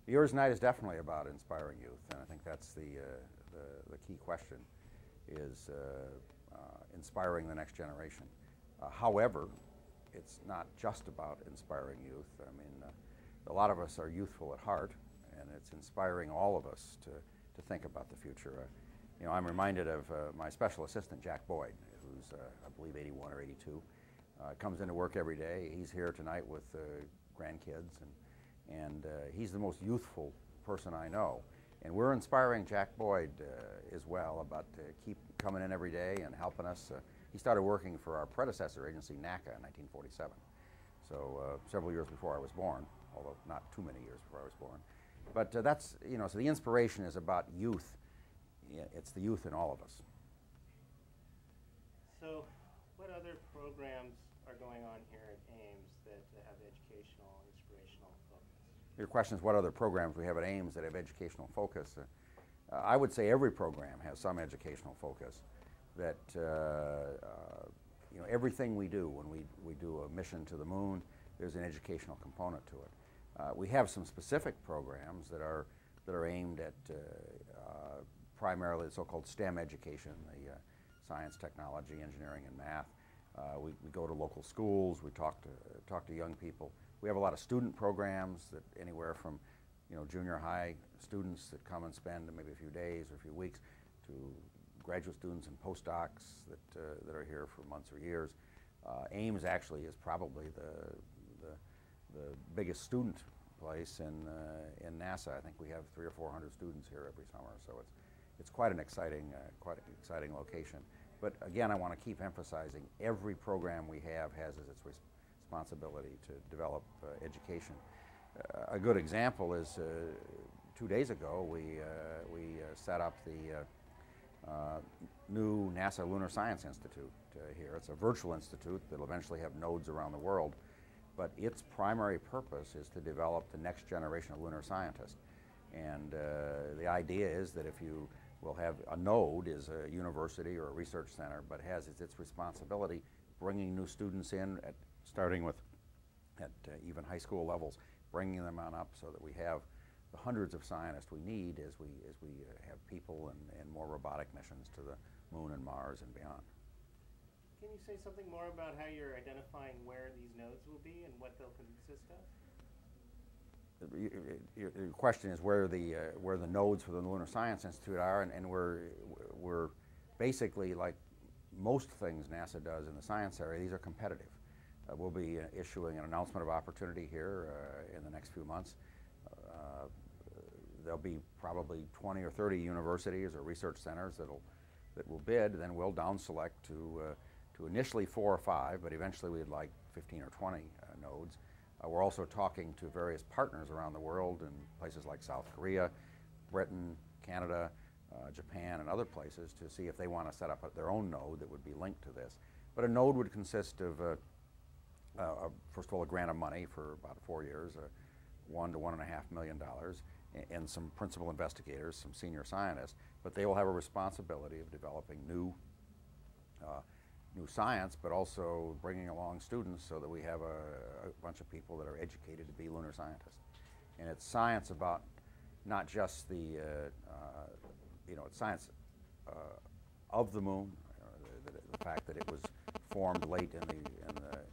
Yours night is definitely about inspiring youth, and I think that's the key question, is inspiring the next generation. However, it's not just about inspiring youth. I mean, a lot of us are youthful at heart, and it's inspiring all of us to think about the future. You know, I'm reminded of my special assistant, Jack Boyd, who's, I believe, 81 or 82. Comes into work every day. He's here tonight with grandkids, and he's the most youthful person I know. And we're inspiring Jack Boyd as well about keep coming in every day and helping us. He started working for our predecessor agency, NACA, in 1947. So several years before I was born, although not too many years before I was born. But that's, you know, so the inspiration is about youth. It's the youth in all of us. So what other programs are going on here at Ames that have educational, inspirational focus? Your question is what other programs we have at Ames that have educational focus. I would say every program has some educational focus. That you know, everything we do, when we do a mission to the moon, there's an educational component to it. We have some specific programs that are aimed at primarily the so-called STEM education, the science, technology, engineering, and math. We go to local schools. We talk to young people. We have a lot of student programs that anywhere from, you know, junior high students that come and spend maybe a few days or a few weeks to graduate students and postdocs that are here for months or years. Ames actually is probably the biggest student place in NASA. I think we have 300 or 400 students here every summer, so it's quite an exciting location. But again, I want to keep emphasizing every program we have has as its responsibility to develop education. A good example is 2 days ago we set up the new NASA Lunar Science Institute here. It's a virtual institute that will eventually have nodes around the world, but its primary purpose is to develop the next generation of lunar scientists. And the idea is that if you will have a node is a university or a research center, but has its responsibility bringing new students in, starting with at even high school levels, bringing them on up so that we have the hundreds of scientists we need as we have people and more robotic missions to the moon and Mars and beyond. Can you say something more about how you're identifying where these nodes will be and what they'll consist of? Your question is where the nodes for the Lunar Science Institute are, and we're basically, like most things NASA does in the science area, these are competitive. We'll be issuing an announcement of opportunity here in the next few months. There'll be probably 20 or 30 universities or research centers that will bid. Then we'll down select to initially 4 or 5, but eventually we'd like 15 or 20 nodes. We're also talking to various partners around the world in places like South Korea, Britain, Canada, Japan, and other places to see if they want to set up their own node that would be linked to this. But a node would consist of, first of all, a grant of money for about 4 years, $1 to $1.5 million, and some principal investigators, some senior scientists. But they will have a responsibility of developing new science, but also bringing along students so that we have a bunch of people that are educated to be lunar scientists. And it's science about not just the, you know, it's science of the moon, the fact that it was formed late in the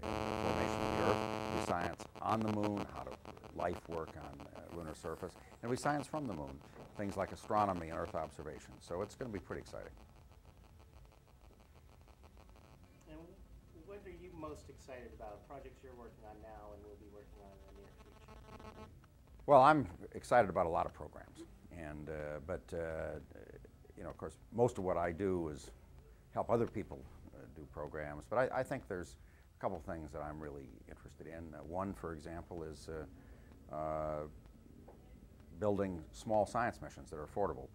formation of the Earth. We science on the moon, how to life work on lunar surface, and we science from the moon, things like astronomy and Earth observation. So it's going to be pretty exciting. And what are you most excited about? Projects you're working on now and will be working on in the near future? Well, I'm excited about a lot of programs, and but you know, of course, most of what I do is help other people do programs. But I think there's a couple things that I'm really interested in. One, for example, is building small science missions that are affordable.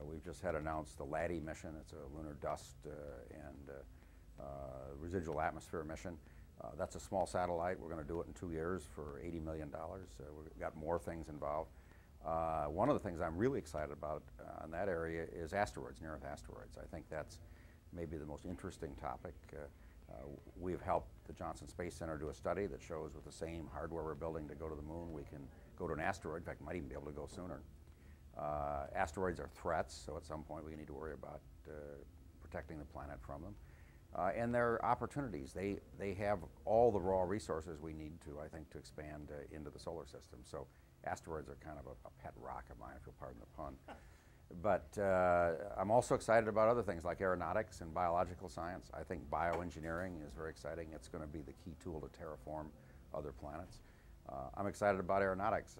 We've just had announced the LADEE mission. It's a lunar dust and residual atmosphere mission. That's a small satellite. We're going to do it in 2 years for $80 million. We've got more things involved. One of the things I'm really excited about in that area is asteroids, near-Earth asteroids. I think that's maybe the most interesting topic. We've helped the Johnson Space Center do a study that shows with the same hardware we're building to go to the moon, we can go to an asteroid. In fact, might even be able to go sooner. Asteroids are threats, so at some point we need to worry about protecting the planet from them. And they're opportunities. They have all the raw resources we need to, I think, to expand into the solar system. So asteroids are kind of a pet rock of mine, if you'll pardon the pun. But I'm also excited about other things like aeronautics and biological science. I think bioengineering is very exciting. It's going to be the key tool to terraform other planets. I'm excited about aeronautics.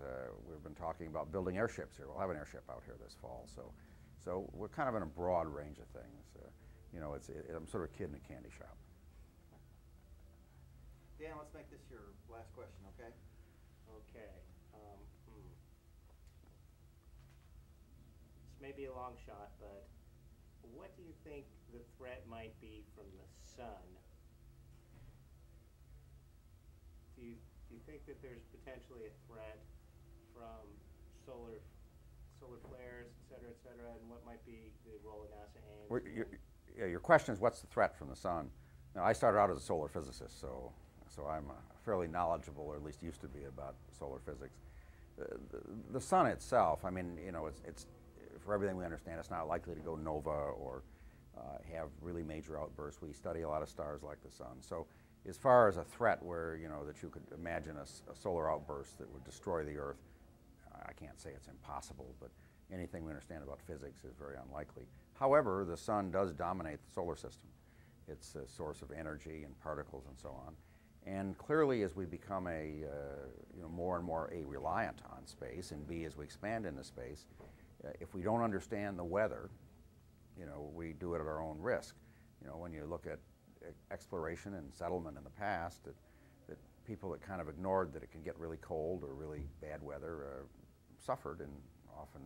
We've been talking about building airships here. We'll have an airship out here this fall. So we're kind of in a broad range of things. You know, I'm sort of a kid in a candy shop. Dan, let's make this your last question, okay? Okay. This may be a long shot, but what do you think the threat might be from the sun? Do you think that there's potentially a threat from solar flares, et cetera, and what might be the role of NASA Ames? Your question is, what's the threat from the sun? Now, I started out as a solar physicist, so I'm fairly knowledgeable, or at least used to be, about solar physics. The sun itself, I mean, you know, it's for everything we understand, it's not likely to go nova or have really major outbursts. We study a lot of stars like the sun. So as far as a threat where, you know, that you could imagine a solar outburst that would destroy the Earth, I can't say it's impossible, but anything we understand about physics is very unlikely. However, the sun does dominate the solar system. It's a source of energy and particles and so on. And clearly, as we become more and more reliant on space, and as we expand into space, if we don't understand the weather, you know, we do it at our own risk. You know, when you look at exploration and settlement in the past, that people that kind of ignored that it can get really cold or really bad weather suffered and often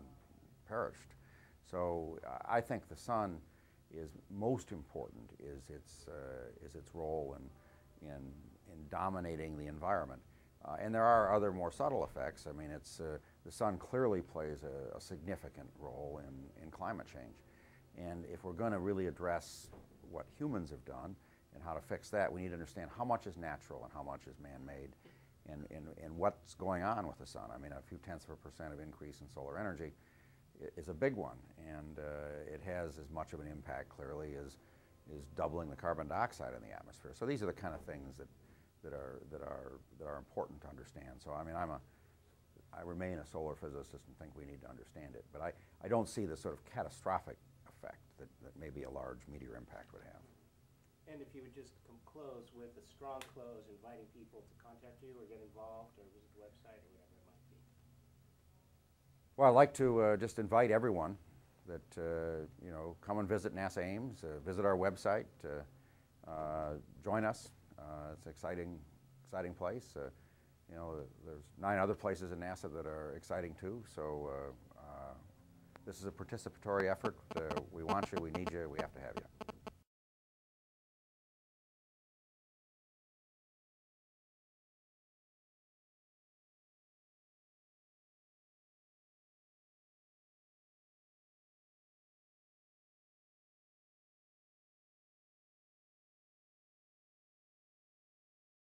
perished. So I think the sun is most important is its role in dominating the environment. And there are other more subtle effects. I mean, the sun clearly plays a significant role in climate change. And if we're going to really address what humans have done and how to fix that, we need to understand how much is natural and how much is man-made, and what's going on with the sun. I mean, a few tenths of a percent of increase in solar energy is a big one, and it has as much of an impact, clearly, as doubling the carbon dioxide in the atmosphere. So these are the kind of things that are important to understand. So I mean, I remain a solar physicist and think we need to understand it, but I don't see the sort of catastrophic effect that maybe a large meteor impact would have. And if you would just close with a strong close, inviting people to contact you or get involved or visit the website or whatever it might be. Well, I'd like to just invite everyone that you know, come and visit NASA Ames, visit our website, join us. It's an exciting place. You know, there's 9 other places in NASA that are exciting too. So this is a participatory effort. We want you, we need you, we have to have you.